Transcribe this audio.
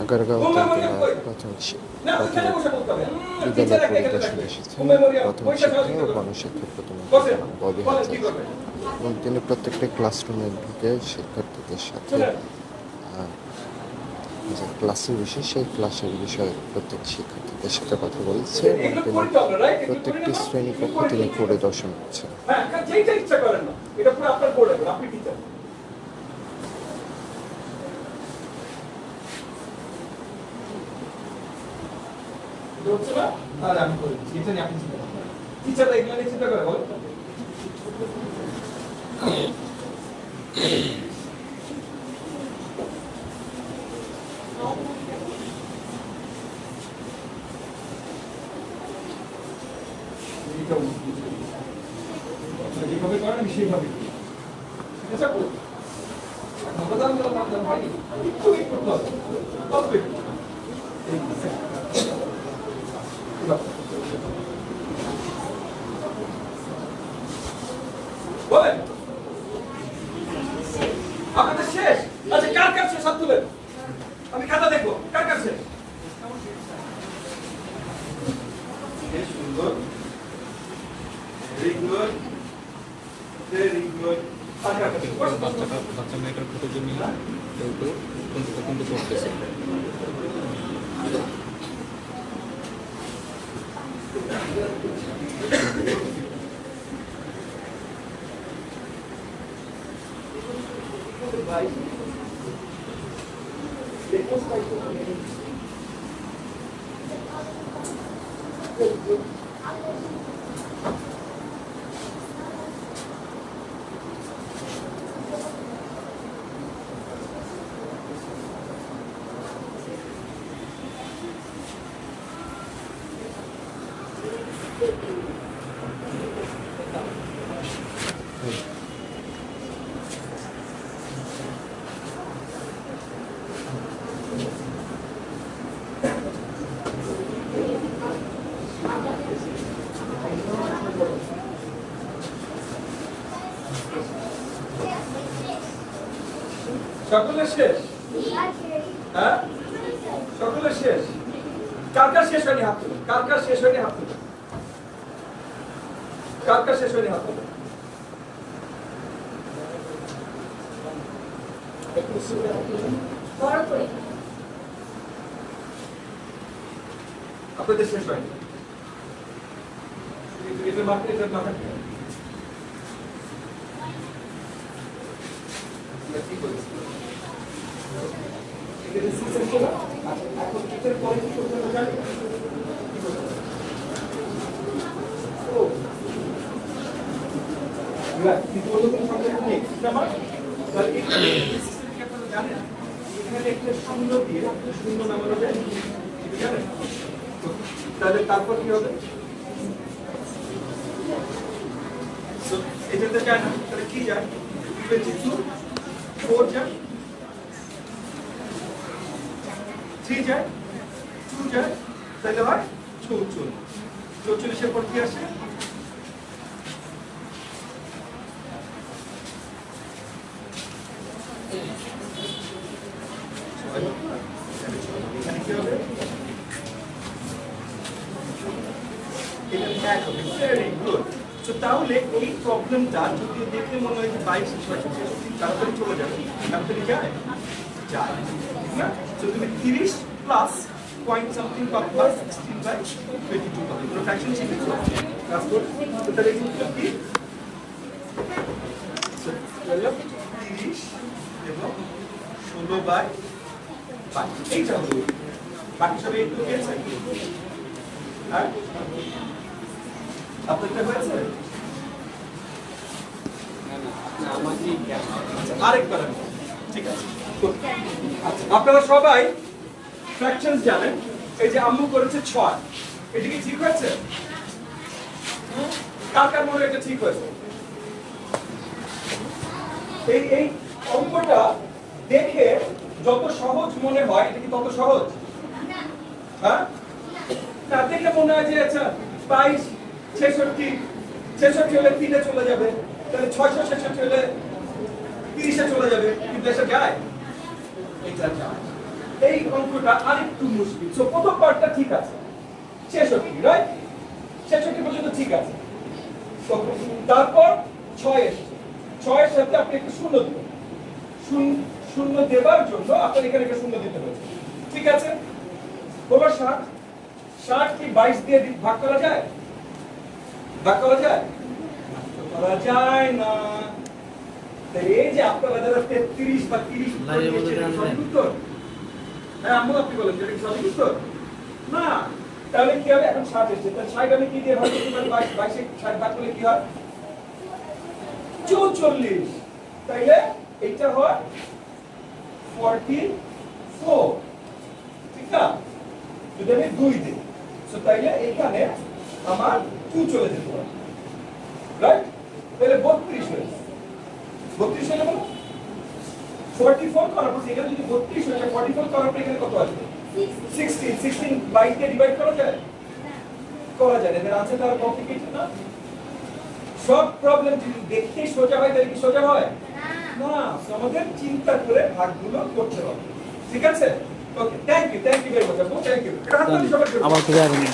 আগারগাঁও থেকে প্রাথমিক বিদ্যালয় পরিদর্শনে এসেছেন প্রাথমিক শিক্ষা ও গণশিক্ষা প্রতিমন্ত্রী ববি হাজার এবং তিনি প্রত্যেকটি ক্লাসরুমে ঢুকে শিক্ষার্থীদের সাথে যে ক্লাসের বিষয় সেই ক্লাসের বিষয়ে প্রত্যেক শিক্ষার্থীদের সাথে কথা বলছে এবং তিনি প্রত্যেকটি শ্রেণীকক্ষ তিনি পরিদর্শন করছেন। যেভাবে করেন আমি সেইভাবে বলেন আপনাদের শেষ। আচ্ছা কার কার শেষ হাত তুলেন, আমি খাতা দেখবো কার কার শেষ। সুন্দর, ভেরি গুড, ভেরি গুড। বাচ্চা মেয়েটার ফটো জন্য কিন্তু করতেছে। ভাই সকলের শেষ? হ্যাঁ সকলের শেষ। কার কার শেষ হয়নি হাত তুলুন, কার কার শেষ হয়নি হাত তুলুন, কার কার শেষ হয়নি হাত তুলুন। আপনাদের শেষ হয়নি, এটা মাঠে এটা মাঠে ঠিক বলেছি। এখন এটার পরে কি করতে হবে জানি শূন্য নামানো যায় জানেন, তাহলে তারপর কি হবে এটাতে যায় না, তাহলে কি যায় 22 4 যায় 3 যায় 2 যায়, তাহলে হয় 44। 44 পর কি আসে তাহলে এই প্রবলেমটা যদি দেখে মনে হয় যে 22 66 তাড়াতাড়ি চলে যাবে, তাড়াতাড়ি যায় যায় না। তো তুমি 30 প্লাস পয়েন্ট সামথিং পাবে বা 16/22 পাবে। পুরো ফ্র্যাকশন শিখেছো ক্লাস করে, তো তাহলে কি কি 30 এবং 16/22 এইটা হলো। বাকি সব একটু গেছে হ্যাঁ আপনারটা হয়েছে আরেকবার ঠিক আছে। আপনারা সবাই ফ্র্যাকশনস জানেন, এই যে আম্মু করেছে 6, এটা কি ঠিক হয়েছে? কার কার মনে এটা ঠিক হয়েছে? এই অঙ্কটা দেখে যত সহজ মনে হয় এটা কি তত সহজ? হ্যাঁ না দেখে মনে হয় যে আচ্ছা 22 66 66 হলে 3-এ চলে যাবে, তাহলে 666 হলে 30-এ চলে যাবে, কিন্তু এসে যায় এটা যায়। এই অঙ্কটা আরেকটু মুশকিল। সো প্রথম পার্টটা ঠিক আছে, 66 রাইট, 66 পর্যন্ত ঠিক আছে। তারপর 6 এসেছে, 6 এর সাথে আপনি একটু শূন্য দিবেন, শূন্য দেবার জন্য আপনার এখানে একটা শূন্য দিতে হয়েছে, ঠিক আছে। হলো 60, 60 কি 22 দিয়ে ভাগ করা যায়? ভাগ করা যায়? করা যায় না। তাই এই যে আপনারা যারা 33 বা 30 উত্তর দিয়েছেন, সঠিক উত্তর? হ্যাঁ আম্মু আপনি বলেন যেটা কি সঠিক উত্তর? না। তাহলে কি হবে? এখন 60 এসেছে, তাহলে 60 আমি কি দিয়ে ভাগ করতে পারি? 22 60 ভাগ করলে কি হয়? 44। তাইলে এটা হয় 44, ঠিক না? যদি আমি 2 দিই, সো তাইলে এখানে আমার 2 চলে যেতে পারে, রাইট? তাহলে 32 হয়েছে, 32 হয়ে গেল। 44 করার পর এখানে যদি 32 হয়ে যায়, 44 করার পর এখানে কত আসবে? 16, 16 22 দিয়ে ডিভাইড করা যায়? করা যায়। এদের আনসার তার কমপ্লিকেটেড না। সব প্রবলেম যদি দেখতে সোজা হয় তাহলে কি সোজা হয় না? আমাদের চিন্তা করে ভাগগুলো করতে হবে, ঠিক আছে? ওকে, থ্যাংক ইউ ভেরি মাচ আপু, থ্যাংক ইউ। এটা হাত তালি সবার জন্য। আমার খুবই আনন্দ।